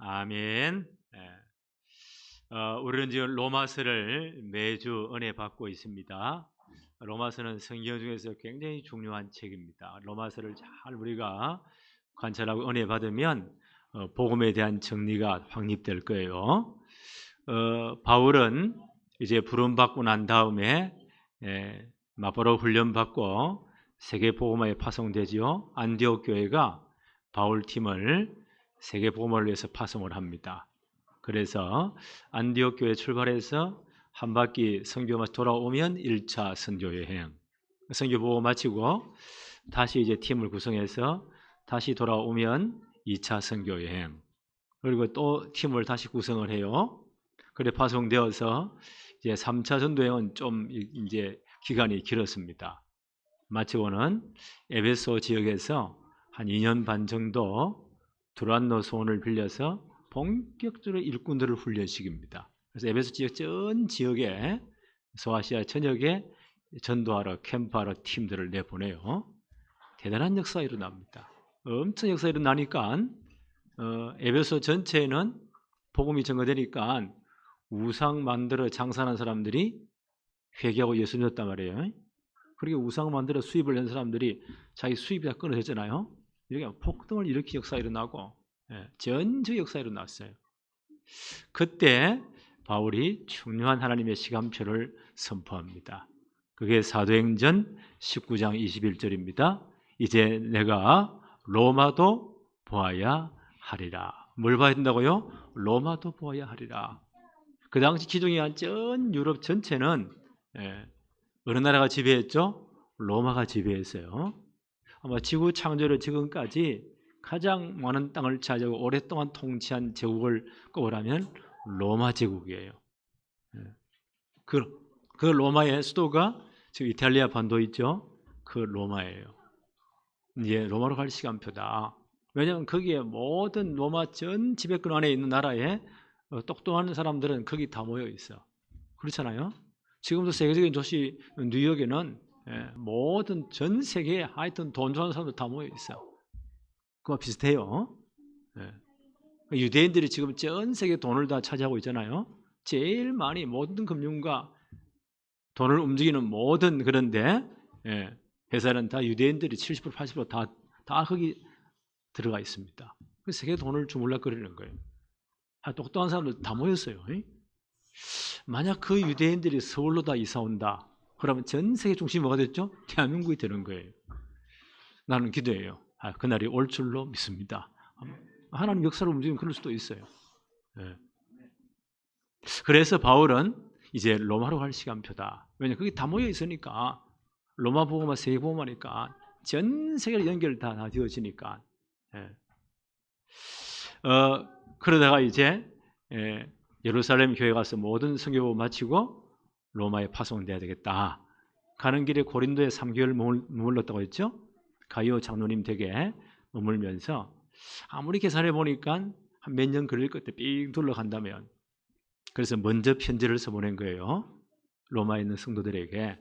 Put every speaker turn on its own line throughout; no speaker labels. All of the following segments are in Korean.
아멘. 우리는 지금 로마서를 매주 은혜 받고 있습니다. 로마서는 성경 중에서 굉장히 중요한 책입니다. 로마서를 잘 우리가 관찰하고 은혜 받으면 복음에 대한 정리가 확립될 거예요. 바울은 이제 부름 받고 난 다음에 마포로 훈련 받고 세계 복음화에 파송되지요. 안디옥 교회가 바울 팀을 세계 복음화를 위해서 파송을 합니다. 그래서 안디옥 교회 출발해서 한 바퀴 선교 마치 돌아오면 1차 선교 여행, 선교 보고 마치고 다시 이제 팀을 구성해서 다시 돌아오면 2차 선교 여행, 그리고 또 팀을 다시 구성을 해요. 그래 파송되어서 이제 3차 전도 여행은 좀 이제 기간이 길었습니다. 마치고는 에베소 지역에서 한 2년 반 정도 두란노 소원을 빌려서 본격적으로 일꾼들을 훈련시킵니다. 그래서 에베소 지역 전 지역에 소아시아 전역에 전도하러 캠프하러 팀들을 내보내요. 대단한 역사가 일어납니다. 엄청 역사가 일어나니까 에베소 전체에는 복음이 전거되니까 우상 만들어 장사하는 사람들이 회개하고 예수 믿었단 말이에요. 그렇게 우상 만들어 수입을 낸 사람들이 자기 수입이 다 끊어졌잖아요. 이렇게 폭동을 일으킨 역사가 일어나고 전적 역사가 일어났어요. 그때 바울이 중요한 하나님의 시간표를 선포합니다. 그게 사도행전 19장 21절입니다. 이제 내가 로마도 보아야 하리라. 뭘 봐야 된다고요? 로마도 보아야 하리라. 그 당시 기종이 한 전 유럽 전체는 어느 나라가 지배했죠? 로마가 지배했어요. 아마 지구 창조를 지금까지 가장 많은 땅을 차지하고 오랫동안 통치한 제국을 꼽으라면 로마 제국이에요. 그 로마의 수도가 지금 이탈리아 반도 있죠? 그 로마예요. 이제 로마로 갈 시간표다. 왜냐하면 거기에 모든 로마 전 지배권 안에 있는 나라에 똑똑한 사람들은 거기 다 모여 있어. 그렇잖아요? 지금도 세계적인 도시 뉴욕에는 모든 전 세계에 하여튼 돈 좋아하는 사람들 다 모여 있어. 그거 비슷해요. 유대인들이 지금 전 세계 돈을 다 차지하고 있잖아요. 제일 많이 모든 금융과 돈을 움직이는 모든 그런데 회사는 다 유대인들이 70% 80% 다 거기 들어가 있습니다. 그래서 세계 돈을 주물럭거리는 거예요. 똑똑한 사람들 다 모였어요. 만약 그 유대인들이 서울로 다 이사 온다. 그러면 전 세계 중심이 뭐가 됐죠? 대한민국이 되는 거예요. 나는 기도해요. 그날이 올 줄로 믿습니다. 하나님 역사를 움직이면 그럴 수도 있어요. 그래서 바울은 이제 로마로 갈 시간표다. 왜냐하면 거기 다 모여 있으니까 로마 복음화 세계 복음화니까 전 세계로 연결 다 되어지니까. 그러다가 이제 예루살렘 교회 가서 모든 선교를 마치고 로마에 파송돼야 되겠다. 가는 길에 고린도에 3개월 머물렀다고 했죠. 가이오 장로님 댁에 머물면서 아무리 계산해 보니까 한 몇 년 걸릴 것 같아. 삥 둘러간다면. 그래서 먼저 편지를 써보낸 거예요. 로마에 있는 성도들에게.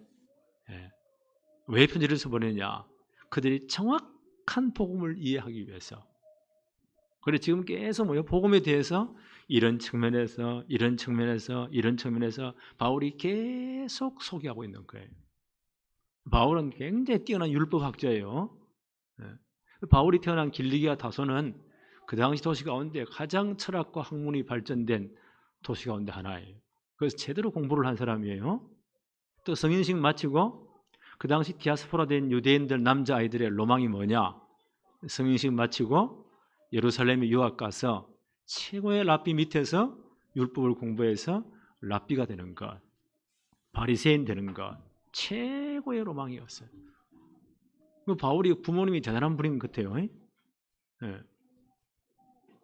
왜 편지를 써보냈냐? 그들이 정확한 복음을 이해하기 위해서. 그래 지금 계속 복음에 대해서 이런 측면에서 이런 측면에서 이런 측면에서 바울이 계속 소개하고 있는 거예요. 바울은 굉장히 뛰어난 율법학자예요. 바울이 태어난 길리기아 다소는 그 당시 도시 가운데 가장 철학과 학문이 발전된 도시 가운데 하나예요. 그래서 제대로 공부를 한 사람이에요. 또 성인식 마치고 그 당시 디아스포라 된 유대인들 남자아이들의 로망이 뭐냐? 성인식 마치고 예루살렘에 유학 가서 최고의 랍비 밑에서 율법을 공부해서 랍비가 되는 것, 바리새인 되는 것, 최고의 로망이었어요. 바울이 부모님이 대단한 분인 것 같아요.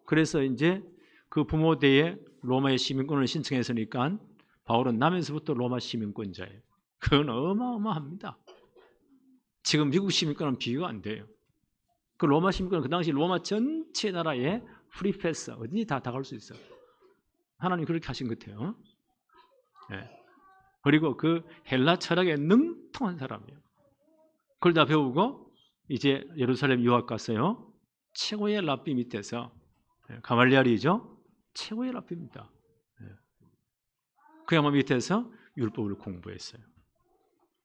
그래서 이제 그 부모 대에 로마의 시민권을 신청했으니까 바울은 나면서부터 로마 시민권자예요. 그건 어마어마합니다. 지금 미국 시민권은 비교가 안 돼요. 그 로마 시민권은 그 당시 로마 전체 나라에 프리패스 어디니 다 갈 수 있어요. 하나님 그렇게 하신 것 같아요. 그리고 그 헬라 철학에 능통한 사람이에요. 그걸 다 배우고 이제 예루살렘 유학 갔어요. 최고의 랍비 밑에서 가말리엘이죠. 최고의 랍비입니다. 그 양반 밑에서 율법을 공부했어요.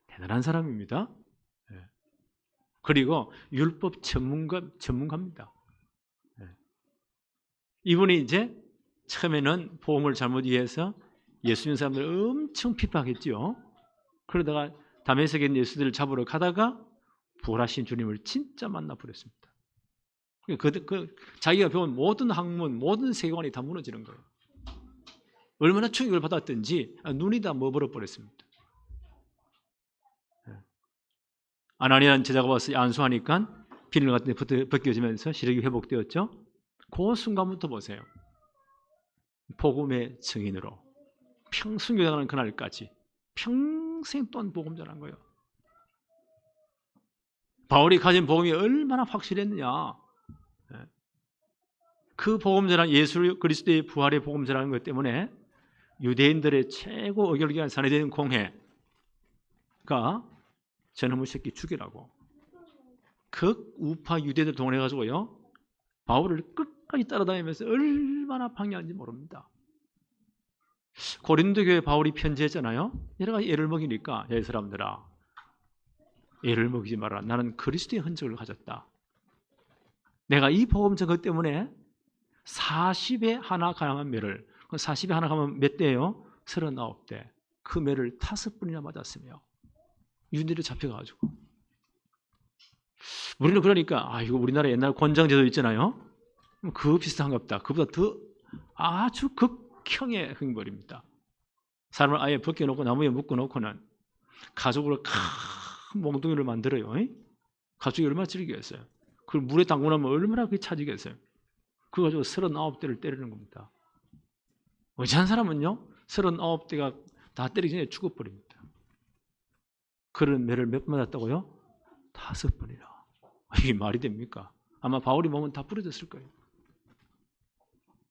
대단한 사람입니다. 그리고 율법 전문가입니다. 이분이 이제 처음에는 복음을 잘못 이해해서 예수 믿는 사람들 엄청 핍박했죠. 그러다가 다메섹에 있는 예수들을 잡으러 가다가 부활하신 주님을 진짜 만나버렸습니다. 자기가 배운 모든 학문, 모든 세계관이 다 무너지는 거예요. 얼마나 충격을 받았든지 눈이 다 머물러버렸습니다. 아나니아는 제자가 와서 안수하니까 비늘 같은 데 벗겨지면서 시력이 회복되었죠. 그 순간부터 보세요. 복음의 증인으로 순교당하는 그날까지 평생 동안 복음 전한 거예요. 바울이 가진 복음이 얼마나 확실했느냐. 그 복음 전한 예수 그리스도의 부활의 복음 전하는 것 때문에 유대인들의 최고 의결기관 산해된 공회가 저놈의 새끼 죽이라고 극우파 유대인들 동원해가지고요 바울을 끝까지 따라다니면서 얼마나 방해하는지 모릅니다. 고린도 교회 바울이 편지했잖아요. 여러 가지 애를 먹이니까 이 사람들아 애를 먹이지 마라. 나는 그리스도의 흔적을 가졌다. 내가 이 복음 전거 때문에 40에 하나 가능한 매를 40에 하나 가면 몇 대예요? 39대. 그 매를 5번이나 맞았으며 유대인들이 잡혀가지고 우리는 그러니까 이거 우리나라 옛날 권장제도 있잖아요. 그거 비슷한가 보다. 그보다 더 아주 극형의 흥벌입니다. 사람을 아예 벗겨놓고 나무에 묶어놓고는 가족으로 큰 몽둥이를 만들어요. 가족이 얼마나 즐기겠어요. 그걸 물에 담고 나면 얼마나 그게 차지겠어요. 그거 가지고 39대를 때리는 겁니다. 의지한 사람은요 39대가 다 때리기 전에 죽어버립니다. 그런 매를 몇 번 맞았다고요? 5번이나. 이게 말이 됩니까? 아마 바울이 몸은 다 부러졌을 거예요.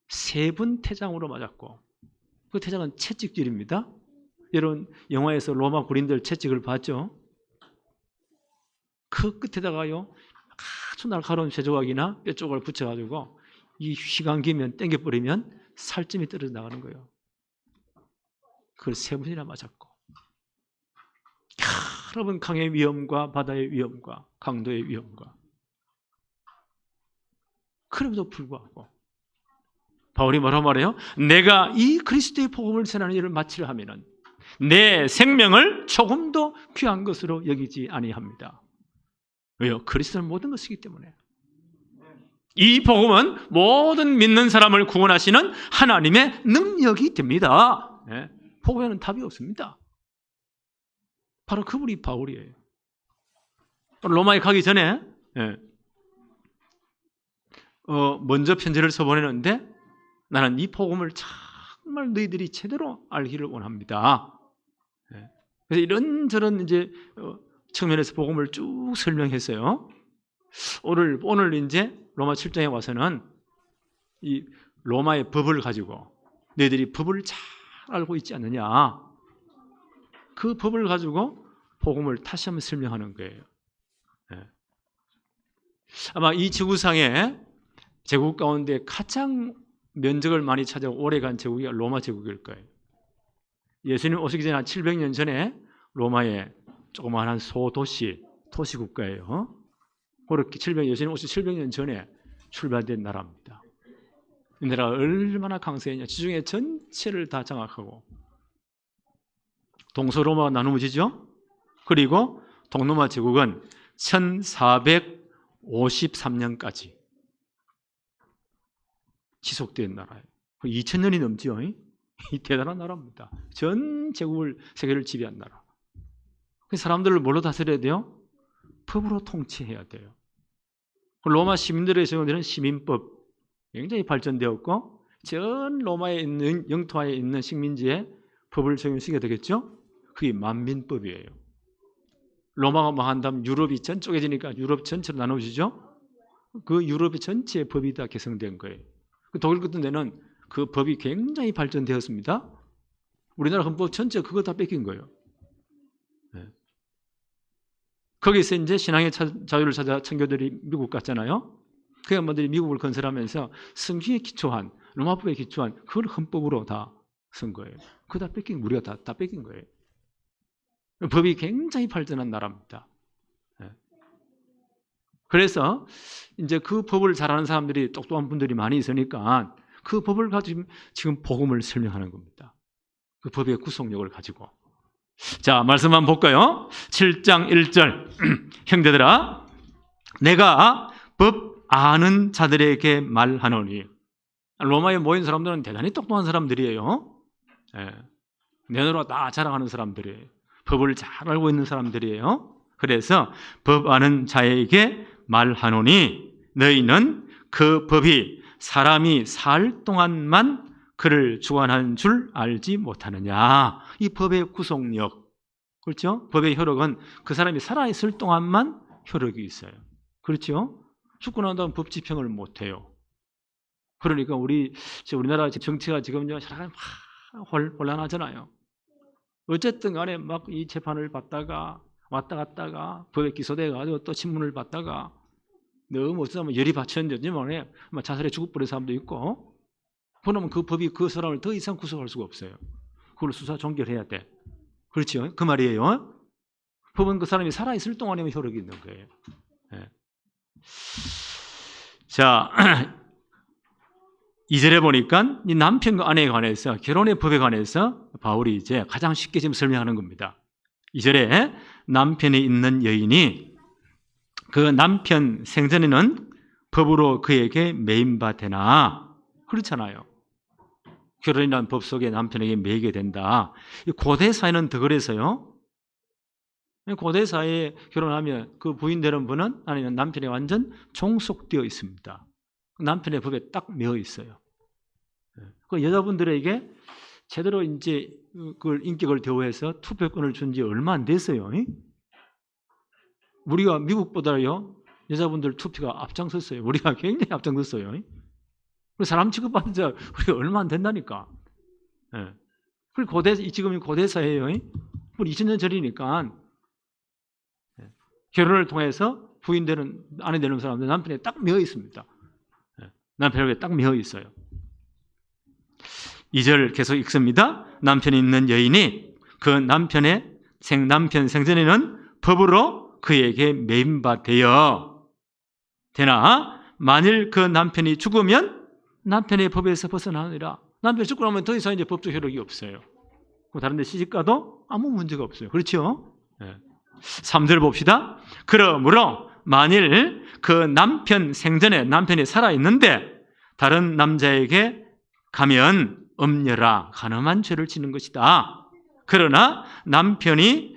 3번 태장으로 맞았고 그 태장은 채찍질입니다. 여러분 영화에서 로마 군인들 채찍을 봤죠? 그 끝에다가요 아주 날카로운 쇠조각이나 뼈 조각을 붙여가지고 이 휘감 기면 당겨버리면 살점이 떨어져 나가는 거예요. 그걸 3번이나 맞았고 여러분 강의 위험과 바다의 위험과 강도의 위험과 그럼에도 불구하고 바울이 뭐라고 말해요? 내가 이 그리스도의 복음을 전하는 일을 마치려 하면은 내 생명을 조금도 귀한 것으로 여기지 아니합니다. 왜요? 그리스도는 모든 것이기 때문에. 이 복음은 모든 믿는 사람을 구원하시는 하나님의 능력이 됩니다. 복음에는 답이 없습니다. 바로 그분이 바울이에요. 로마에 가기 전에 먼저 편지를 써보내는데 나는 이 복음을 정말 너희들이 제대로 알기를 원합니다. 그래서 이런저런 이제 측면에서 복음을 쭉 설명했어요. 오늘 이제 로마 7장에 와서는 이 로마의 법을 가지고 너희들이 법을 잘 알고 있지 않느냐. 그 법을 가지고 복음을 다시 한번 설명하는 거예요. 아마 이 지구상에 제국 가운데 가장 면적을 많이 차지하고 오래간 제국이 로마 제국일 거예요. 예수님 오시기 전에 한 700년 전에 로마의 조그마한 소도시, 도시국가예요. 그렇게 예수님 오시기 700년 전에 출발된 나라입니다. 이 나라가 얼마나 강세했냐. 지중해 전체를 다 장악하고 동서로마가 나누어지죠. 그리고 동로마 제국은 1453년까지 지속된 나라예요. 2000년이 넘죠. 이 대단한 나라입니다. 전 제국을 세계를 지배한 나라. 사람들을 뭘로 다스려야 돼요? 법으로 통치해야 돼요. 로마 시민들의 적용되는 시민법 굉장히 발전되었고 전 로마에 있는 영토하에 있는 식민지에 법을 적용시켜야 되겠죠? 그게 만민법이에요. 로마가 망한 다음 유럽이 쪼개지니까 유럽 전체로 나눠지죠? 그 유럽의 전체의 법이 다 개성된 거예요. 독일 같은 데는 그 법이 굉장히 발전되었습니다. 우리나라 헌법 전체 그거 다 뺏긴 거예요. 거기서 이제 신앙의 자유를 찾아 청교들이 미국 갔잖아요. 그 양반들이 미국을 건설하면서 성경에 기초한 로마법에 기초한 그걸 헌법으로 다 쓴 거예요. 그거 다 뺏긴 우리가 다 뺏긴 거예요. 법이 굉장히 발전한 나라입니다. 그래서 이제 그 법을 잘하는 사람들이 똑똑한 분들이 많이 있으니까 그 법을 가지고 지금 복음을 설명하는 겁니다. 그 법의 구속력을 가지고. 자, 말씀 한번 볼까요? 7장 1절. 형제들아, 내가 법 아는 자들에게 말하노니. 로마에 모인 사람들은 대단히 똑똑한 사람들이에요. 내 나라 다 자랑하는 사람들이에요. 법을 잘 알고 있는 사람들이에요. 그래서 법 아는 자에게 말하노니 너희는 그 법이 사람이 살 동안만 그를 주관하는 줄 알지 못하느냐. 이 법의 구속력, 그렇죠? 법의 효력은 그 사람이 살아있을 동안만 효력이 있어요. 그렇죠? 죽고 난 다음 법 집행을 못해요. 그러니까 우리나라 정치가 지금 혼란하잖아요. 어쨌든 간에 막 이 재판을 받다가 왔다 갔다가 법에 기소돼가지고 또 신문을 받다가 너무 어쩌면 열이 받쳤는지 모르겠네. 자살해 죽어버린 사람도 있고. 그러면 그 법이 그 사람을 더 이상 구속할 수가 없어요. 그걸 수사 종결해야 돼. 그렇죠? 그 말이에요. 법은 그 사람이 살아있을 동안에만 효력이 있는 거예요. 네. 자, 2절에 보니까 이 남편과 아내에 관해서 결혼의 법에 관해서 바울이 이제 가장 쉽게 지금 설명하는 겁니다. 2절에 남편이 있는 여인이 그 남편 생전에는 법으로 그에게 매임바 되나. 그렇잖아요. 결혼이라는 법 속에 남편에게 매이게 된다. 고대 사회는 더 그래서요. 고대 사회에 결혼하면 그 부인되는 분은 아니면 남편이 완전 종속되어 있습니다. 남편의 법에 딱 매어 있어요. 그 여자분들에게 제대로 이제 그걸 인격을 대우해서 투표권을 준 지 얼마 안 됐어요. 우리가 미국보다요 여자분들 투표가 앞장섰어요. 우리가 굉장히 앞장섰어요. 사람 취급받은 자 우리가 얼마 안 된다니까. 그리고 지금 고대 사회예요. 2000년 전이니까 결혼을 통해서 부인되는 아내 되는 사람들 남편에 딱 매어 있습니다. 남편에게 딱 매어 있어요. 2절 계속 읽습니다. 남편이 있는 여인이 그 남편 생전에는 법으로 그에게 매임바 되나 만일 그 남편이 죽으면 남편의 법에서 벗어나느니라. 남편이 죽고 나면 더 이상 이제 법적 효력이 없어요. 다른 데 시집가도 아무 문제가 없어요. 그렇죠? 3절 봅시다. 그러므로 만일 그 남편 생전에 남편이 살아있는데 다른 남자에게 가면 엄려라 간음한 죄를 지는 것이다. 그러나 만일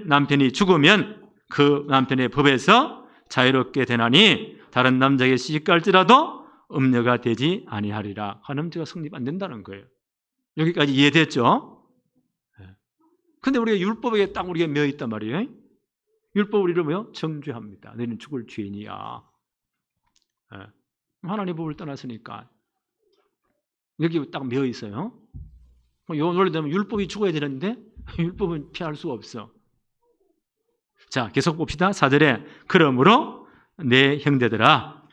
남편이 죽으면 그 남편의 법에서 자유롭게 되나니 다른 남자에게 시집갈지라도 엄려가 되지 아니하리라. 간음죄가 성립 안 된다는 거예요. 여기까지 이해됐죠? 근데 우리가 율법에 딱 우리가 매여 있단 말이에요. 율법 우리를 뭐요? 정죄합니다. 너희는 죽을 죄인이야. 하나님 법을 떠났으니까 여기 딱 매여 있어요. 이 논리되면 율법이 죽어야 되는데 율법은 피할 수가 없어. 자, 계속 봅시다. 4절에 그러므로 내 형제들아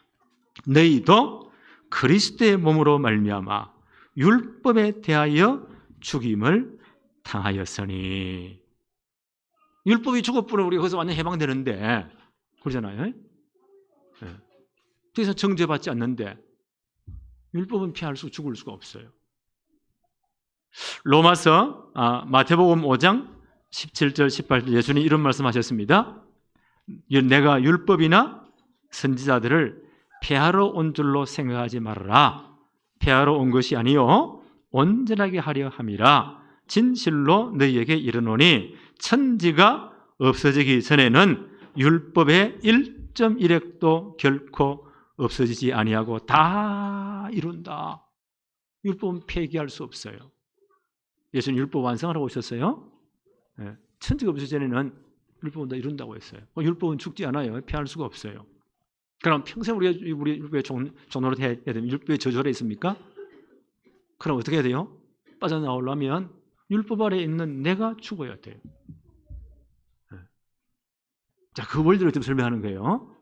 너희도 그리스도의 몸으로 말미암아 율법에 대하여 죽임을 당하였으니. 율법이 죽어버리면 우리가 거기서 완전 해방되는데 그러잖아요. 더 이상 정죄받지 않는데 율법은 피할 수 죽을 수가 없어요. 마태복음 5장 17절 18절 예수님이 이런 말씀하셨습니다. 내가 율법이나 선지자들을 폐하러 온 줄로 생각하지 말아라. 폐하러 온 것이 아니요 온전하게 하려 함이라. 진실로 너희에게 이르노니 천지가 없어지기 전에는 율법의 1.1획도 결코 없어지지 아니하고 다 이룬다. 율법은 폐기할 수 없어요. 예수님 율법 완성하러 오셨어요. 천지가 없어지기 전에는 율법은 다 이룬다고 했어요. 율법은 죽지 않아요. 피할 수가 없어요. 그럼 평생 우리 율법의 종노릇 해야 되면 율법의 저주 아래 있습니까? 그럼 어떻게 해야 돼요? 빠져나오려면 율법 아래 있는 내가 죽어야 돼요. 자, 그 원리를 좀 설명하는 거예요.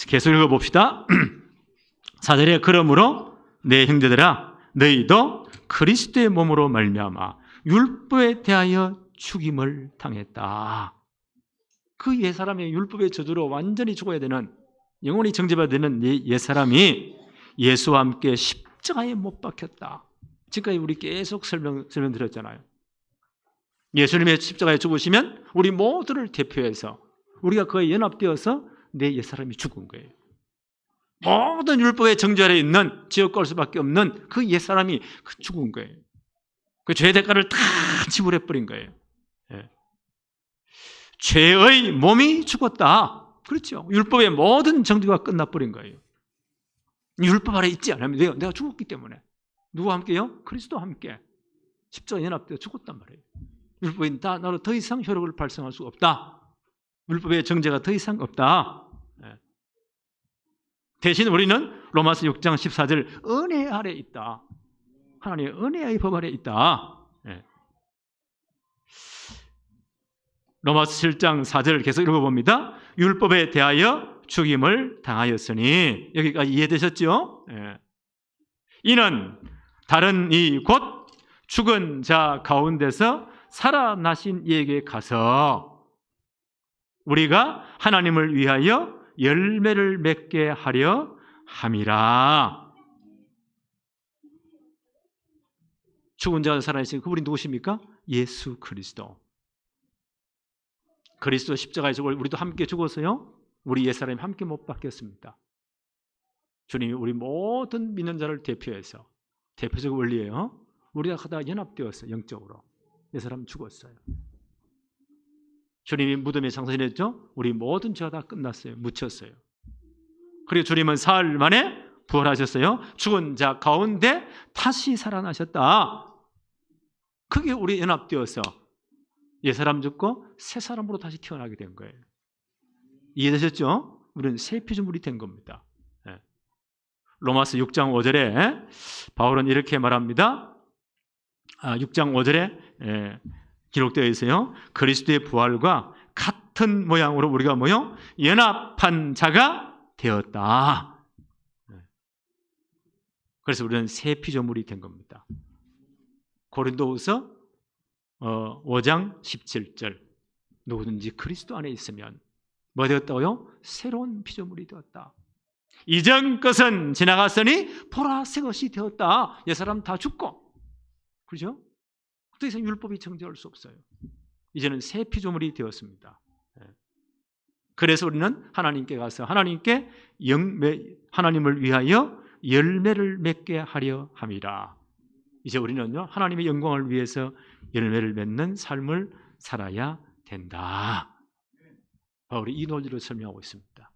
계속 읽어봅시다. 4절에 그러므로 내 형제들아 너희도 그리스도의 몸으로 말미암아 율법에 대하여 죽임을 당했다. 그 옛사람의 율법의 저주로 완전히 죽어야 되는, 영원히 정죄받아야 되는 옛사람이 예수와 함께 십자가에 못 박혔다. 지금까지 우리 계속 설명드렸잖아요. 예수님의 십자가에 죽으시면 우리 모두를 대표해서 우리가 그에 연합되어서 내 옛사람이 죽은 거예요. 모든 율법의 정죄 아래 있는 지옥 갈 수밖에 없는 그 옛사람이 죽은 거예요. 그 죄의 대가를 다 지불해버린 거예요. 예. 죄의 몸이 죽었다. 그렇죠. 율법의 모든 정죄가 끝나버린 거예요. 율법 아래 있지 않으면 내가 죽었기 때문에. 누구와 함께요? 그리스도와 함께 십자가에 연합되어 죽었단 말이에요. 율법이 나로 더 이상 효력을 발생할 수 없다. 율법의 정죄가 더 이상 없다. 대신 우리는 로마서 6장 14절 은혜 아래 있다. 하나님의 은혜의 법 아래 있다. 로마서 7장 4절 계속 읽어봅니다. 율법에 대하여 죽임을 당하였으니, 여기까지 이해되셨죠? 이는 다른 이 곧 죽은 자 가운데서 살아나신 이에게 가서 우리가 하나님을 위하여 열매를 맺게 하려 함이라. 죽은 자가 살아나신 그분이 누구십니까? 예수 그리스도. 그리스도 십자가에 죽을 우리도 함께 죽어서요, 우리 옛사람이 함께 못 박혔습니다. 주님이 우리 모든 믿는 자를 대표해서, 대표적 원리예요. 우리가 하다가 연합되었어요. 영적으로 옛사람 죽었어요. 주님이 무덤에 장사지냈죠. 우리 모든 죄가 다 끝났어요. 묻혔어요. 그리고 주님은 사흘 만에 부활하셨어요. 죽은 자 가운데 다시 살아나셨다. 그게 우리 연합되어서 옛사람 죽고 새 사람으로 다시 태어나게 된 거예요. 이해되셨죠? 우리는 새 피조물이 된 겁니다. 로마서 6장 5절에 바울은 이렇게 말합니다. 6장 5절에 기록되어 있어요. 그리스도의 부활과 같은 모양으로 우리가 뭐요? 연합한 자가 되었다. 그래서 우리는 새 피조물이 된 겁니다. 고린도후서 5장 17절 누구든지 그리스도 안에 있으면 뭐 되었다고요? 새로운 피조물이 되었다. 이전 것은 지나갔으니 보라 새 것이 되었다. 옛사람 다 죽고, 그렇죠? 더 이상 율법이 정죄할 수 없어요. 이제는 새 피조물이 되었습니다. 그래서 우리는 하나님께 가서 하나님께 하나님을 위하여 열매를 맺게 하려 함이라. 이제 우리는요, 하나님의 영광을 위해서 열매를 맺는 삶을 살아야 된다. 바울이 이 논리를 설명하고 있습니다.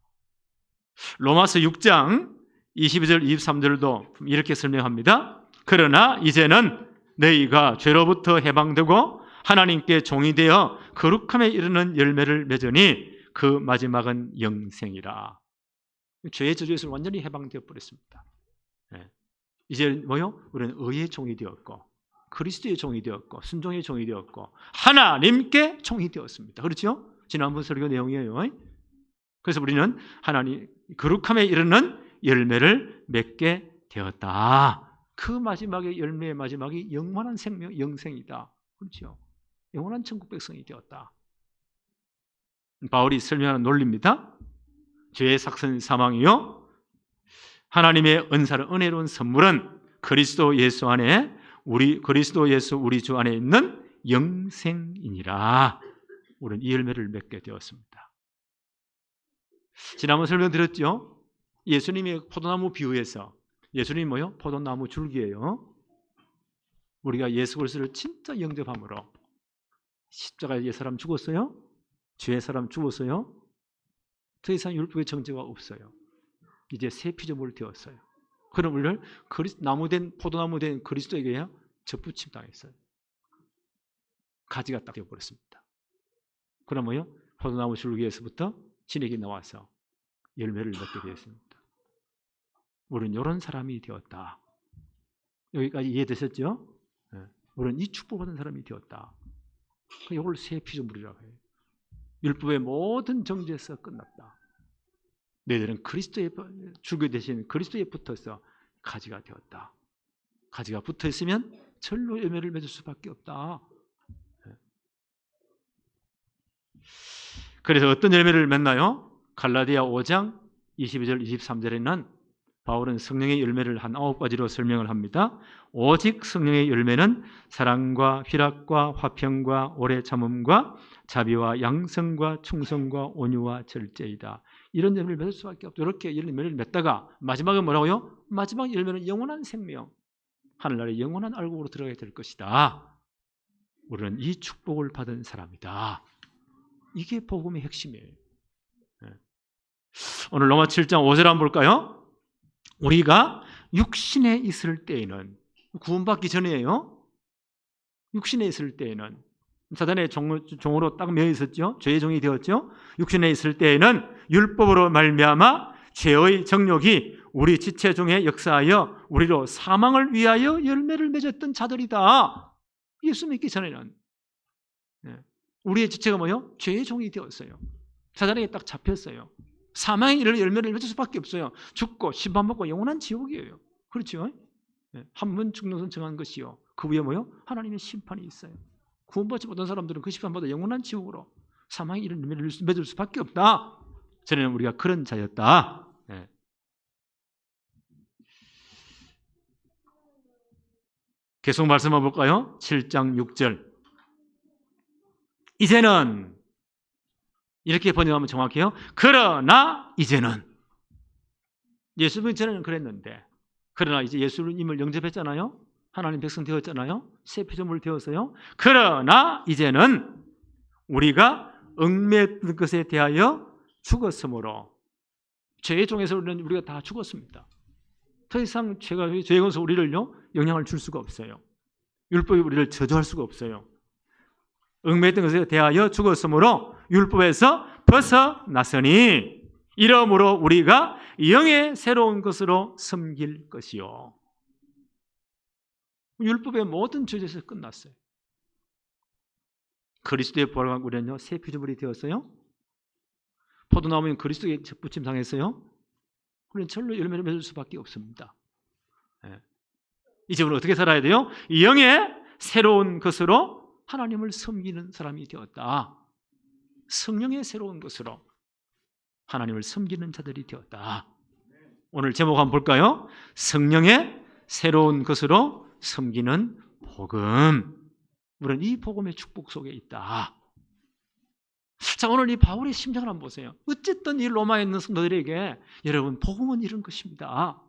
로마서 6장 22절 23절도 이렇게 설명합니다. 그러나 이제는 너희가 죄로부터 해방되고 하나님께 종이 되어 거룩함에 이르는 열매를 맺으니 그 마지막은 영생이라. 죄의 저주에서 완전히 해방되어 버렸습니다. 이제 뭐요? 우리는 의의 종이 되었고 그리스도의 종이 되었고 순종의 종이 되었고 하나님께 종이 되었습니다. 그렇죠? 지난번 설교 내용이에요. 그래서 우리는 하나님 거룩함에 이르는 열매를 맺게 되었다. 그 마지막의 열매의 마지막이 영원한 생명, 영생이다. 그렇죠? 영원한 천국 백성이 되었다. 바울이 설명하는 논리입니다. 죄의 삭선 사망이요, 하나님의 은사를 은혜로운 선물은 그리스도 예수 안에 그리스도 예수 우리 주 안에 있는 영생이니라. 우리는 이 열매를 맺게 되었습니다. 지난번 설명드렸죠. 예수님의 포도나무 비유에서 예수님이 뭐요? 포도나무 줄기예요. 우리가 예수 그리스도를 진짜 영접함으로 십자가에 옛사람 죽었어요. 죄의 사람 죽었어요. 더 이상 율법의 정죄가 없어요. 이제 새 피조물이 되었어요. 그럼 우리를 나무된 포도나무 된 그리스도에게요 접붙임 당했어요. 가지가 딱 되어버렸습니다. 그럼 뭐요? 포도나무 줄기에서부터 진액이 나와서 열매를 맺게 되었습니다. 우리는 이런 사람이 되었다. 여기까지 이해되셨죠? 우리는 이 축복받은 사람이 되었다. 이걸 새 피조물이라고 해요. 율법의 모든 정죄에서 끝났다. 너희들은 그리스도에 주교 대신 그리스도에 붙어서 가지가 되었다. 가지가 붙어 있으면 절로 열매를 맺을 수밖에 없다. 그래서 어떤 열매를 맺나요? 갈라디아 5장 22절 23절에는 바울은 성령의 열매를 한 9가지로 설명을 합니다. 오직 성령의 열매는 사랑과 희락과 화평과 오래 참음과 자비와 양성과 충성과 온유와 절제이다. 이런 열매를 맺을 수밖에 없죠. 이렇게 열매를 맺다가 마지막은 뭐라고요? 마지막 열매는 영원한 생명, 하늘나라의 영원한 알곡으로 들어가게 될 것이다. 우리는 이 축복을 받은 사람이다. 이게 복음의 핵심이에요. 오늘 로마 7장 5절 한번 볼까요? 우리가 육신에 있을 때에는, 구원받기 전이에요. 육신에 있을 때에는 사단의 종으로 딱 매여 있었죠. 죄의 종이 되었죠. 육신에 있을 때에는 율법으로 말미암아 죄의 정욕이 우리 지체 중에 역사하여 우리로 사망을 위하여 열매를 맺었던 자들이다. 예수 믿기 전에는 우리의 지체가 뭐예요? 죄의 종이 되었어요. 사단에게 딱 잡혔어요. 사망의 열매를 맺을 수밖에 없어요. 죽고 심판받고 영원한 지옥이에요. 그렇죠? 한 번 죽는 것은 정한 것이요, 그 위에 뭐요? 하나님의 심판이 있어요. 구원받지 못한 사람들은 그 심판받아 영원한 지옥으로 사망의 열매를 맺을 수밖에 없다. 전에는 우리가 그런 자였다. 계속 말씀 한번 볼까요? 7장 6절. 이제는, 이렇게 번역하면 정확해요. 그러나 이제는. 예수 믿기 전에는 그랬는데, 그러나 이제 예수님을 영접했잖아요. 하나님 백성 되었잖아요. 새 피조물 되었어요. 그러나 이제는 우리가 얽매였던 것에 대하여 죽었으므로, 죄의 종에서 우리가 다 죽었습니다. 더 이상 죄의 권세 우리를요 영향을 줄 수가 없어요. 율법이 우리를 저주할 수가 없어요. 얽매였던 것에 대하여 죽었으므로 율법에서 벗어났으니 이러므로 우리가 영의 새로운 것으로 섬길 것이요. 율법의 모든 저주에서 끝났어요. 그리스도의 부활과 우리는요 새 피조물이 되었어요. 포도나무는 그리스도의 접붙임 당했어요. 우리는 절로 열매를 맺을 수밖에 없습니다. 이제 우리는 어떻게 살아야 돼요? 영의 새로운 것으로 하나님을 섬기는 사람이 되었다. 성령의 새로운 것으로 하나님을 섬기는 자들이 되었다. 오늘 제목 한번 볼까요? 성령의 새로운 것으로 섬기는 복음. 우리는 이 복음의 축복 속에 있다. 자, 오늘 이 바울의 심정을 한번 보세요. 어쨌든 이 로마에 있는 성도들에게 여러분 복음은 이런 것입니다.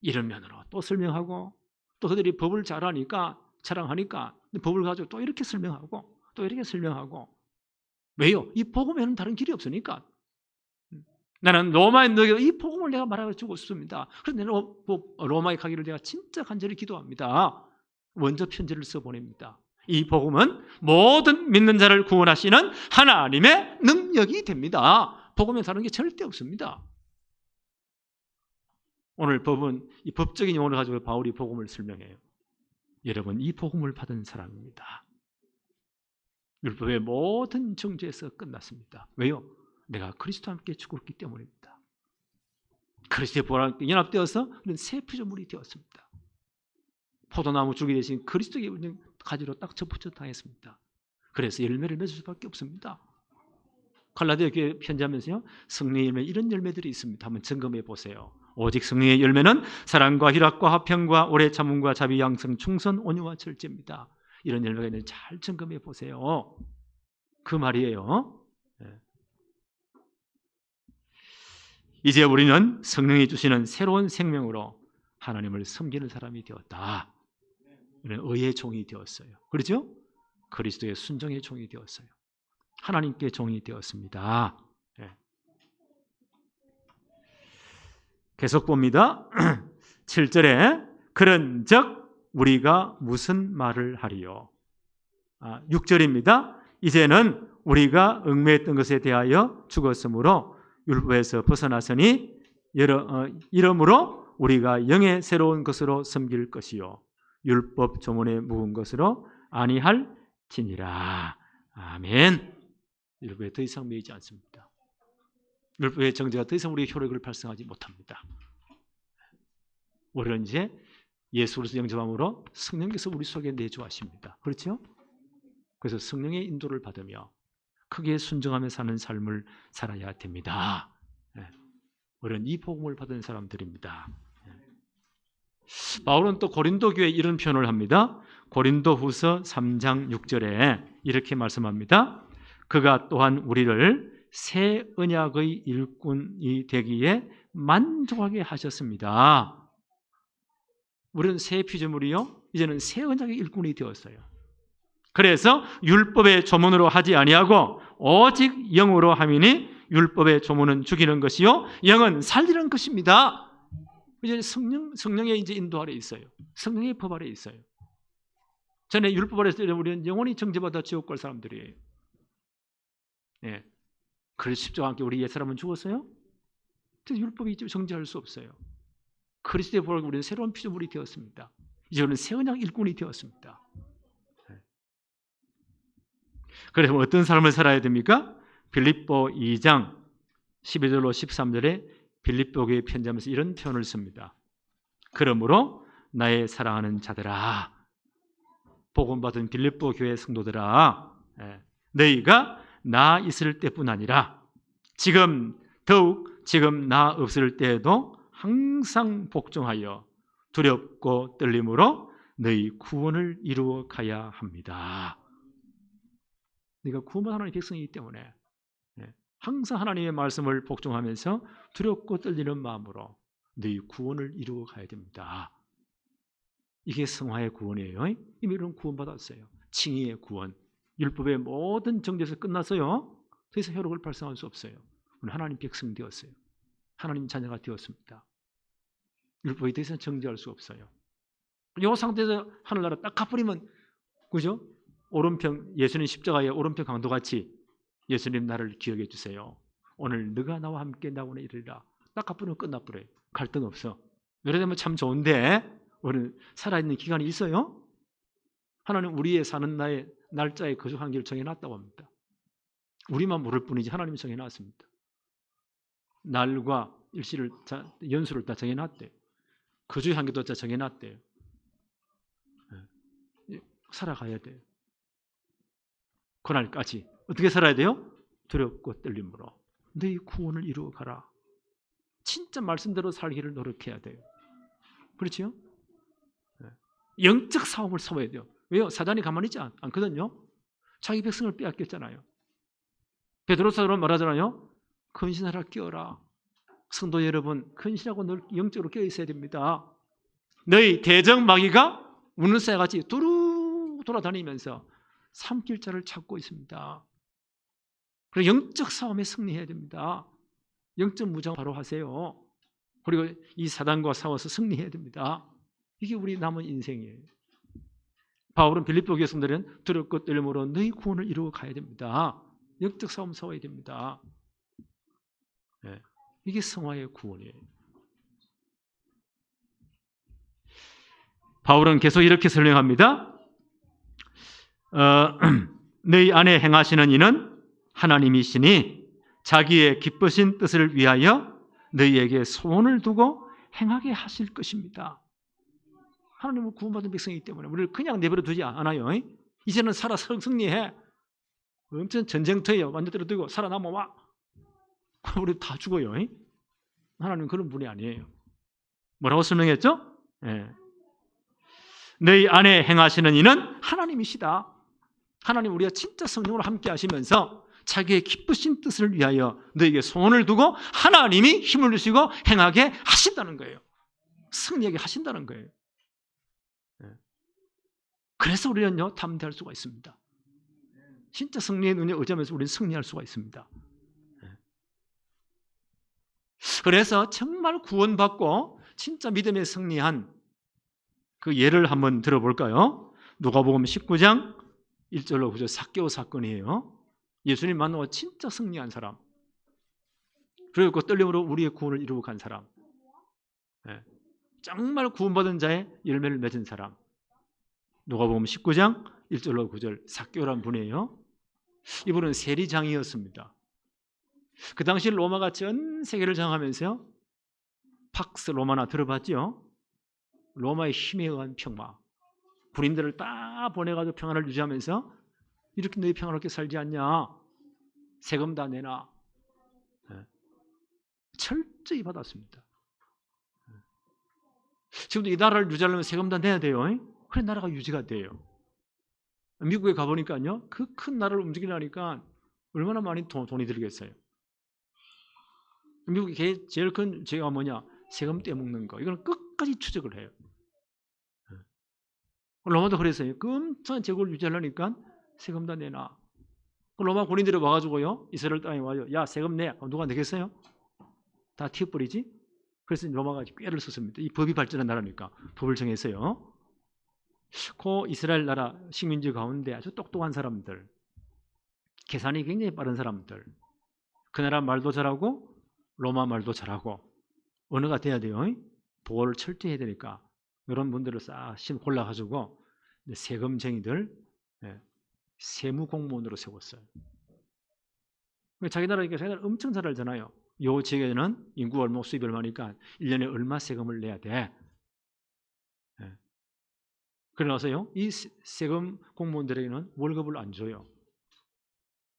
이런 면으로 또 설명하고, 또 그들이 법을 잘 아니까 자랑하니까 법을 가지고 또 이렇게 설명하고 또 이렇게 설명하고. 왜요? 이 복음에는 다른 길이 없으니까. 나는 로마에 너에게 이 복음을 내가 말해주고 싶습니다. 그런데 로마에 가기를 내가 진짜 간절히 기도합니다. 먼저 편지를 써보냅니다. 이 복음은 모든 믿는 자를 구원하시는 하나님의 능력이 됩니다. 복음에 다른 게 절대 없습니다. 오늘 법은 이 법적인 용어를 가지고 바울이 복음을 설명해요. 여러분, 이 복음을 받은 사람입니다. 율법의 모든 정죄에서 끝났습니다. 왜요? 내가 그리스도와 함께 죽었기 때문입니다. 그리스도의 부활과 함께 연합되어서 우리는 새 피조물이 되었습니다. 포도나무 줄기 대신 그리스도의 가지로 딱 접붙여 당했습니다. 그래서 열매를 맺을 수밖에 없습니다. 갈라디아 교회 편지하면서요, 성령의 열매, 이런 열매들이 있습니다. 한번 점검해 보세요. 오직 성령의 열매는 사랑과 희락과 화평과 오래 참음과 자비, 양성, 충성, 온유와 절제입니다. 이런 열매가 있는지 잘 점검해 보세요. 그 말이에요. 이제 우리는 성령이 주시는 새로운 생명으로 하나님을 섬기는 사람이 되었다. 우리는 의의 종이 되었어요. 그렇죠? 그리스도의 순종의 종이 되었어요. 하나님께 종이 되었습니다. 계속 봅니다. 7절에 그런즉 우리가 무슨 말을 하리요? 6절입니다. 이제는 우리가 얽매였던 것에 대하여 죽었으므로 율법에서 벗어났으니 이러므로 우리가 영의 새로운 것으로 섬길 것이요 율법 조문에 묵은 것으로 아니할지니라. 아멘. 율법에 더 이상 매이지 않습니다. 율법의 정죄가 더 이상 우리의 효력을 발생하지 못합니다. 우리는 이제 예수 그리스도 영접함으로 성령께서 우리 속에 내주하십니다. 그렇죠? 그래서 성령의 인도를 받으며 크게 순종하며 사는 삶을 살아야 됩니다. 우리는 이 복음을 받은 사람들입니다. 바울은 또 고린도 교회에 이런 표현을 합니다. 고린도후서 3장 6절에 이렇게 말씀합니다. 그가 또한 우리를 새 언약의 일꾼이 되기에 만족하게 하셨습니다. 우리는 새 피조물이요 이제는 새 언약의 일꾼이 되었어요. 그래서 율법의 조문으로 하지 아니하고 오직 영으로 함이니 율법의 조문은 죽이는 것이요 영은 살리는 것입니다. 이제 성령의 이제 인도 아래 있어요. 성령의 법 아래 있어요. 전에 율법 아래서 우리는 영원히 정죄받아 지옥 갈 사람들이에요. 예. 그래서 십자가와 함께 우리 옛사람은 죽었어요. 그래서 율법이 정죄할 수 없어요. 그리스도의 보혈로 우리는 새로운 피조물이 되었습니다. 이제 우리는 새 언약 일꾼이 되었습니다. 그래서 어떤 삶을 살아야 됩니까? 빌립보 2장 12절로 13절에 빌립보 교회에 편지하면서 이런 표현을 씁니다. 그러므로 나의 사랑하는 자들아, 복음받은 빌립보 교회 성도들아, 너희가 나 있을 때뿐 아니라 더욱 지금 나 없을 때에도 항상 복종하여 두렵고 떨림으로 너희 구원을 이루어 가야 합니다. 네가 구원받은 하나님의 백성이기 때문에 항상 하나님의 말씀을 복종하면서 두렵고 떨리는 마음으로 너희 구원을 이루어 가야 됩니다. 이게 성화의 구원이에요. 이미 우리는 구원받았어요. 칭의의 구원. 율법의 모든 정죄에서 끝났어요. 더 이상 효력을 발생할 수 없어요. 우리는 하나님 백성 되었어요. 하나님 자녀가 되었습니다. 율법에 대해서 정죄할 수 없어요. 이 상태에서 하늘나라 딱 가버리면, 그죠? 오른편, 예수님 십자가의 오른편 강도같이 예수님 나를 기억해 주세요. 오늘 너가 나와 함께 나오는 이르리라. 딱 가버리면 끝나버려요. 갈등 없어. 이러면 참 좋은데 우리는 살아있는 기간이 있어요. 하나님 우리의 사는 날짜에 거주 한계를 정해놨다고 합니다. 우리만 모를 뿐이지 하나님이 정해놨습니다. 날과 일시를 연수를 다 정해놨대요. 거주의 한계도 다 정해놨대요. 살아가야 돼요. 그날까지 어떻게 살아야 돼요? 두렵고 떨림으로 너희 구원을 이루어 가라. 진짜 말씀대로 살기를 노력해야 돼요. 그렇죠? 영적 싸움을 싸워야 돼요. 왜요? 사단이 가만히 있지 않거든요. 자기 백성을 빼앗겼잖아요. 베드로 사도는 말하잖아요. 근신하라 깨어라. 성도 여러분, 근신하고 늘 영적으로 깨어 있어야 됩니다. 너희 대적마귀가 우는 새같이 두루 돌아다니면서 삼킬자를 찾고 있습니다. 그리고 영적 싸움에 승리해야 됩니다. 영적 무장 바로 하세요. 그리고 이 사단과 싸워서 승리해야 됩니다. 이게 우리 남은 인생이에요. 바울은 빌립보 교회 성도들은 두렵고 떨림으로 너희 구원을 이루어 가야 됩니다. 영적 싸움 싸워야 됩니다. 이게 성화의 구원이에요. 바울은 계속 이렇게 설명합니다. 너희 안에 행하시는 이는 하나님이시니 자기의 기쁘신 뜻을 위하여 너희에게 소원을 두고 행하게 하실 것입니다. 하나님은 구원받은 백성이기 때문에 우리를 그냥 내버려 두지 않아요. 이제는 살아 승리해. 엄청 전쟁터예요. 완전 때려들고 살아남아 와. 우리 다 죽어요. 하나님은 그런 분이 아니에요. 뭐라고 설명했죠? 너희 안에 행하시는 이는 하나님이시다. 하나님 우리가 진짜 성령으로 함께 하시면서 자기의 기쁘신 뜻을 위하여 너에게 소원을 두고 하나님이 힘을 주시고 행하게 하신다는 거예요. 승리하게 하신다는 거예요. 그래서 우리는요 담대할 수가 있습니다. 진짜 승리의 눈에 의지하면서 우리는 승리할 수가 있습니다. 그래서 정말 구원받고 진짜 믿음에 승리한 그 예를 한번 들어볼까요? 누가복음 19장 1절로 9절 삭개오 사건이에요. 예수님 만나고 진짜 승리한 사람, 그리고 그 떨림으로 우리의 구원을 이루고 간 사람, 정말 구원받은 자의 열매를 맺은 사람. 누가복음 19장 1절로 9절 삭개오라는 분이에요. 이분은 세리장이었습니다. 그 당시 로마가 전 세계를 장악하면서요. 팍스 로마나 들어봤죠? 로마의 힘에 의한 평화. 군인들을 다 보내가지고 평화를 유지하면서 이렇게 너희 평화롭게 살지 않냐? 세금 다 내놔. 철저히 받았습니다. 지금도 이 나라를 유지하려면 세금 다 내야 돼요. 그래 나라가 유지가 돼요. 미국에 가보니까요. 그 큰 나라를 움직이려니까 얼마나 많이 돈이 들겠어요. 미국의 제일 큰 죄가 뭐냐? 세금 떼먹는 거. 이건 끝까지 추적을 해요. 로마도 그랬어요. 끔찍한 제국을 유지하려니까 세금 다 내놔. 로마 군인들이 와가지고요. 이스라엘 땅에 와요. 야 세금 내. 누가 내겠어요? 다 튀어버리지? 그래서 로마가 꾀를 썼습니다. 이 법이 발전한 나라니까 법을 정했어요. 그 이스라엘 나라 식민지 가운데 아주 똑똑한 사람들, 계산이 굉장히 빠른 사람들, 그 나라 말도 잘하고 로마 말도 잘하고 언어가 돼야 돼요. 보호를 철저히 해야 되니까 이런 분들을 싹 골라가지고 세금쟁이들 세무 공무원으로 세웠어요. 자기 나라니까 자기 나라 엄청 잘 알잖아요. 요 지역에는 인구가 얼마, 수입이 얼마니까 1년에 얼마 세금을 내야 돼. 그러나서요, 이 세금 공무원들에게는 월급을 안 줘요.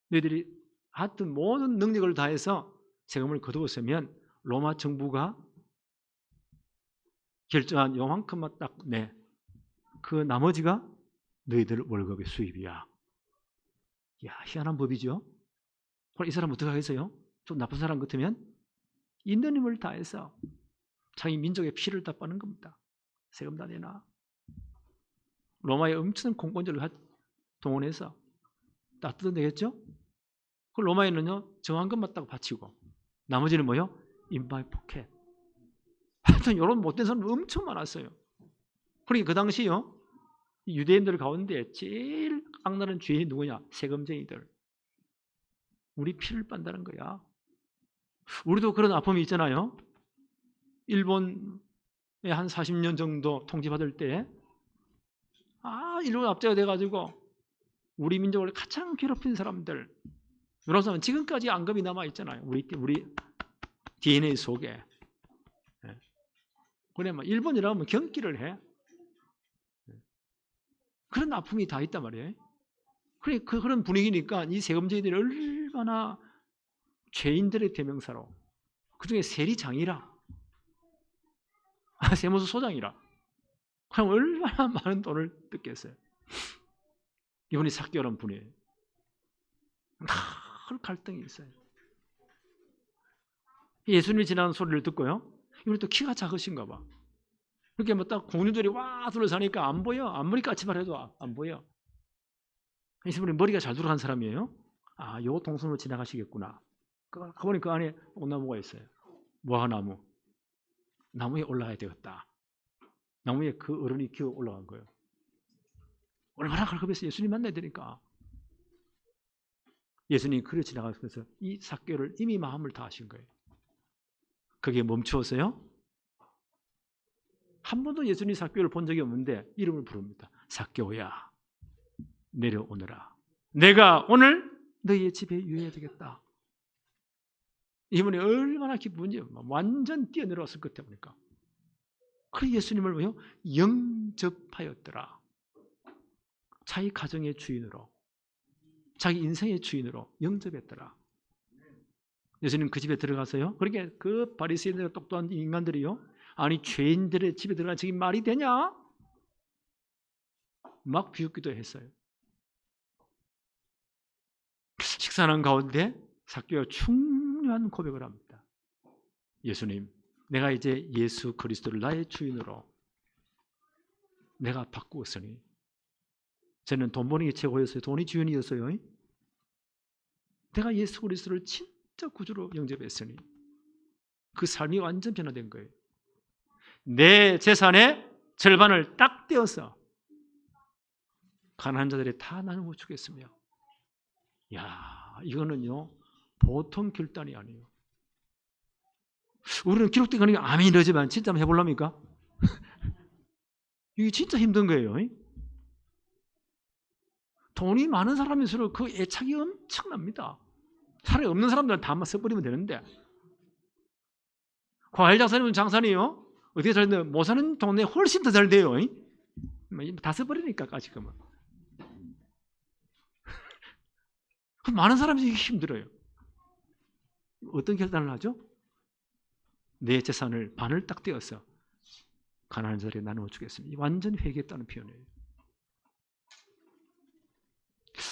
너희들이 하여튼 모든 능력을 다해서 세금을 거두었으면 로마 정부가 결정한 요만큼만 딱 내. 그 나머지가 너희들 월급의 수입이야. 이야, 희한한 법이죠. 그럼 이 사람 어떻게 하겠어요? 좀 나쁜 사람 같으면 있는 힘을 다해서 자기 민족의 피를 다 빠는 겁니다. 세금 다 내놔. 로마의 엄청난 공권력을 동원해서 다 뜯어내겠죠? 그 로마에는요 정한 것만 딱 바치고 나머지는 뭐요? 인바이 포켓. 하여튼 이런 못된 사람 엄청 많았어요. 그러니까 그 당시요 유대인들 가운데 제일 악랄한 죄인이 누구냐? 세금쟁이들. 우리 피를 빤다는 거야. 우리도 그런 아픔이 있잖아요. 일본에 한 40년 정도 통치받을 때 일본 압제가 돼가지고 우리 민족을 가장 괴롭힌 사람들, 이런 사람은 지금까지 앙금이 남아있잖아요. 우리 DNA 속에. 그래, 일본이라고 하면 경기를 해. 그런 아픔이 다 있단 말이에요. 그런 분위기니까 이 세금쟁이들이 얼마나 죄인들의 대명사로, 그 중에 세리장이라, 세무서 소장이라, 그럼 얼마나 많은 돈을 뜯겠어요. 이분이 삭개라는 분이에요. 큰 갈등이 있어요. 예수님이 지나는 소리를 듣고요. 이분이 또 키가 작으신가 봐. 그렇게 딱 공주들이 와 둘러싸니까 안 보여. 아무리 까치발 해도 안 보여. 이분이 머리가 잘 돌아간 사람이에요. 요 동선으로 지나가시겠구나. 가보니 그 안에 온나무가 있어요. 무화과나무. 나무에 올라가야 되겠다. 나무에 그 어른이 기어 올라간 거예요. 얼마나 갈급해서 예수님 만나야 되니까. 예수님이 그래 지나가면서 이 삭개를 이미 마음을 다하신 거예요. 그게 멈추었어요? 한 번도 예수님 삭개를 본 적이 없는데 이름을 부릅니다. 삭개오야, 내려오너라. 내가 오늘 너희의 집에 유해야 되겠다. 이분이 얼마나 기쁜지 완전 뛰어내려왔을 것 같으니까. 그 예수님을 뭐요? 영접하였더라. 자기 가정의 주인으로, 자기 인생의 주인으로 영접했더라. 예수님 그 집에 들어가서요. 그렇게 그 바리새인들 똑똑한 인간들이요. 아니 죄인들의 집에 들어가 저게 말이 되냐? 막 비웃기도 했어요. 식사하는 가운데 삭개가 중요한 고백을 합니다. 예수님, 내가 이제 예수 그리스도를 나의 주인으로 내가 바꾸었으니, 저는 돈 버는 게 최고였어요. 돈이 주인이었어요. 내가 예수 그리스도를 진짜 구주로 영접했으니 그 삶이 완전 변화된 거예요. 내 재산의 절반을 딱 떼어서 가난한 자들이 다 나누어 주겠으며. 야, 이거는요 보통 결단이 아니에요. 우리는 기록된 거니까 아멘 이러지만 진짜 한번 해보랍니까? 이게 진짜 힘든 거예요. 돈이 많은 사람일수록 그 애착이 엄청납니다. 차라리 없는 사람들은 다 써버리면 되는데, 과일 장사님은 장사니요 어떻게 잘 돼요? 못 사는 동네 훨씬 더 잘 돼요. 다 써버리니까 지금은. 많은 사람이 힘들어요. 어떤 결단을 하죠? 내 재산을 반을 딱 떼어서 가난한 자리에 나누어 주겠습니다. 완전히 회개했다는 표현이에요.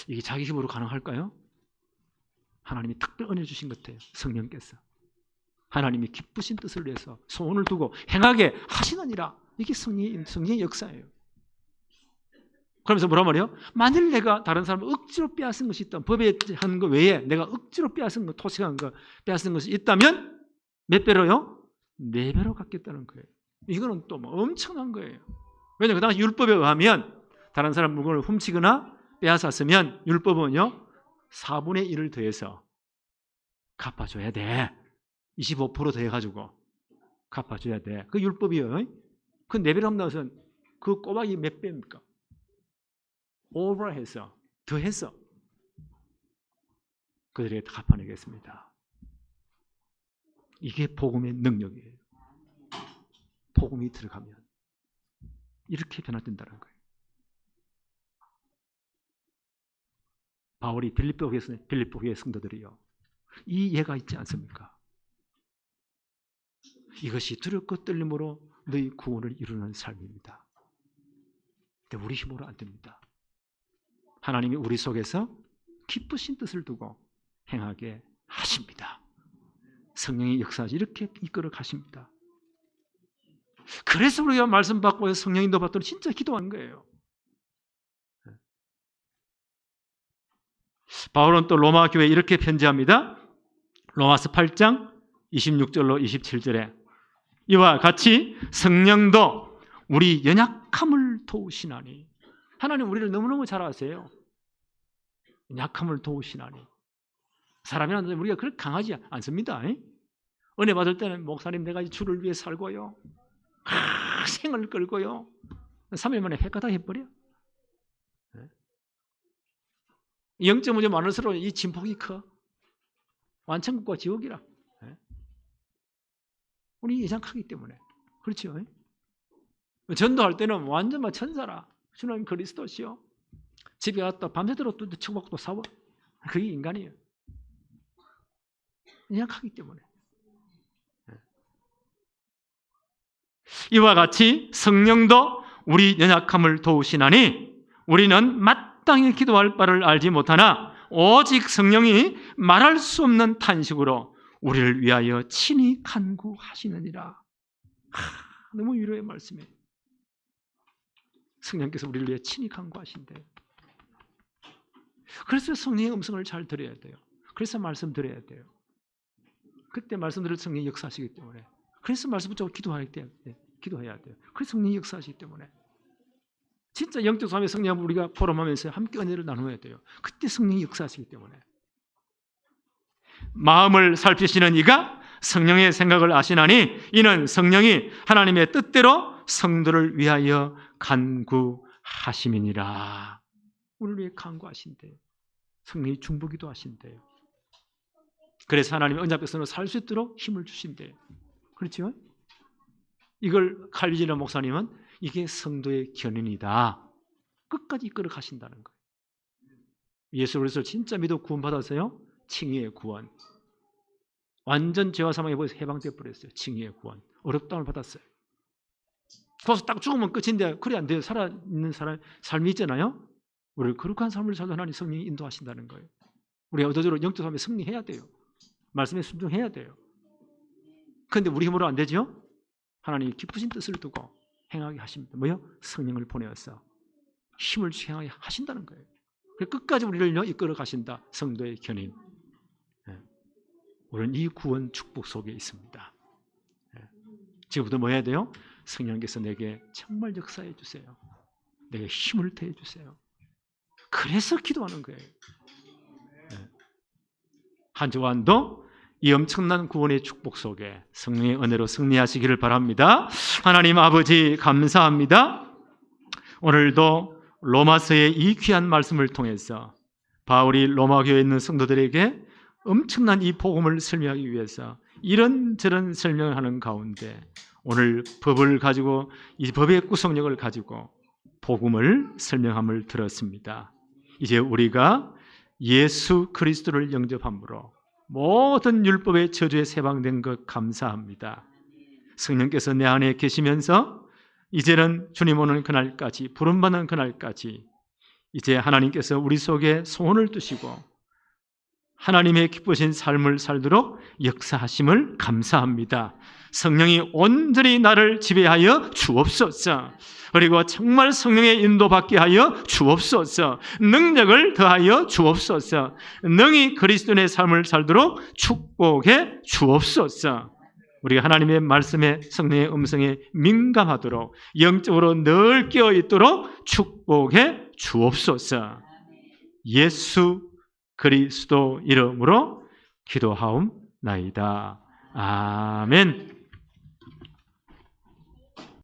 이게 자기 힘으로 가능할까요? 하나님이 특별 은혜 주신 것 같아요. 성령께서 하나님이 기쁘신 뜻을 위해서 소원을 두고 행하게 하시느니라. 이게 성령의 역사예요. 그러면서 뭐란 말이에요? 만일 내가 다른 사람을 억지로 빼앗은 것이 있다면, 법에 한 거 외에 내가 억지로 빼앗은 거, 토식한 거 빼앗은 것이 있다면 몇 배로요? 4배로 갚겠다는 거예요. 이거는 또 뭐 엄청난 거예요. 왜냐하면 그 당시 율법에 의하면 다른 사람 물건을 훔치거나 빼앗았으면 율법은요 4분의 1을 더해서 갚아줘야 돼. 25% 더해가지고 갚아줘야 돼. 그 율법이요. 그 4배로 한다고 그 꼬박이 몇 배입니까? 오버해서 더해서 그들에게 갚아내겠습니다. 이게 복음의 능력이에요. 복음이 들어가면 이렇게 변화된다는 거예요. 바울이 빌립보 교회 성도들이요 이 예가 있지 않습니까? 이것이 두렵고 떨림으로 너희 구원을 이루는 삶입니다. 근데 우리 힘으로 안 됩니다. 하나님이 우리 속에서 기쁘신 뜻을 두고 행하게 하십니다. 성령의 역사를 이렇게 이끌어 가십니다. 그래서 우리가 말씀 받고 성령인도 받도록 진짜 기도하는 거예요. 바울은 또 로마 교회에 이렇게 편지합니다. 로마서 8장 26절로 27절에 이와 같이 성령도 우리 연약함을 도우시나니. 하나님 우리를 너무너무 잘 아세요. 약함을 도우시나니. 사람이라는 우리가 그렇게 강하지 않습니다. 은혜 받을 때는 목사님 내가 주를 위해 살고요 생을 끌고요 3일 만에 회가다 해버려. 영적 문제 많을수록 이 진폭이 커. 완천국과 지옥이라. 우리 예상하기 때문에. 그렇죠? 전도할 때는 완전 막 천사라. 주님 그리스도시요. 집에 갔다 밤새도록 또 치고받고 사워. 그게 인간이에요. 연약하기 때문에. 이와 같이 성령도 우리 연약함을 도우시나니 우리는 마땅히 기도할 바를 알지 못하나 오직 성령이 말할 수 없는 탄식으로 우리를 위하여 친히 간구하시느니라. 너무 위로의 말씀이에요. 성령께서 우리를 위해 친히 간구하신대요. 그래서 성령의 음성을 잘 들어야 돼요. 그래서 말씀 드려야 돼요. 그때 말씀 들을 성령이 역사하시기 때문에. 그래서 말씀 붙잡고 기도해야 돼요. 그래서 성령이 역사하시기 때문에. 진짜 영적 삶의 성령을 우리가 포럼하면서 함께 은혜를 나누어야 돼요. 그때 성령이 역사하시기 때문에. 마음을 살피시는 이가 성령의 생각을 아시나니 이는 성령이 하나님의 뜻대로 성도를 위하여 간구하심이니라. 우리를 위해 간구하신대요. 성령이 중보기도 하신대요. 그래서 하나님의 언약 백성으로 살 수 있도록 힘을 주신대요. 그렇죠? 이걸 칼리지나 목사님은 이게 성도의 견인이다. 끝까지 이끌어 가신다는 거예요. 예수 그리스도를 진짜 믿어 구원받았어요. 칭의의 구원. 완전 죄와 사망에 보여서 해방되어 버렸어요. 칭의의 구원. 어렵다움을 받았어요. 거기서 딱 죽으면 끝인데 그래 안 돼요. 살아있는 사람 삶이 있잖아요. 우리를 거룩한 삶을 살도 하나님 성령이 인도하신다는 거예요. 우리가 의도적으로 영적 삶에 승리해야 돼요. 말씀에 순종해야 돼요. 그런데 우리 힘으로 안 되죠? 하나님이 기쁘신 뜻을 두고 행하게 하십니다. 뭐요? 성령을 보내어서 힘을 주시 행하게 하신다는 거예요. 끝까지 우리를 이끌어 가신다. 성도의 견인. 우리는 이 구원 축복 속에 있습니다. 지금부터 뭐 해야 돼요? 성령께서 내게 정말 역사해 주세요. 내게 힘을 더해 주세요. 그래서 기도하는 거예요. 한주환도 이 엄청난 구원의 축복 속에 성령의 은혜로 승리하시기를 바랍니다. 하나님 아버지 감사합니다. 오늘도 로마서의 이 귀한 말씀을 통해서 바울이 로마 교회에 있는 성도들에게 엄청난 이 복음을 설명하기 위해서 이런저런 설명을 하는 가운데 오늘 법을 가지고 이 법의 구성력을 가지고 복음을 설명함을 들었습니다. 이제 우리가 예수 그리스도를 영접함으로 모든 율법의 저주에 해방된 것 감사합니다. 성령께서 내 안에 계시면서 이제는 주님 오는 그날까지, 부름받는 그날까지 이제 하나님께서 우리 속에 소원을 두시고 하나님의 기쁘신 삶을 살도록 역사하심을 감사합니다. 성령이 온전히 나를 지배하여 주옵소서. 그리고 정말 성령의 인도받게 하여 주옵소서. 능력을 더하여 주옵소서. 능히 그리스도의 삶을 살도록 축복해 주옵소서. 우리가 하나님의 말씀에 성령의 음성에 민감하도록 영적으로 늘 깨어있도록 축복해 주옵소서. 예수 그리스도 이름으로 기도하옵나이다. 아멘.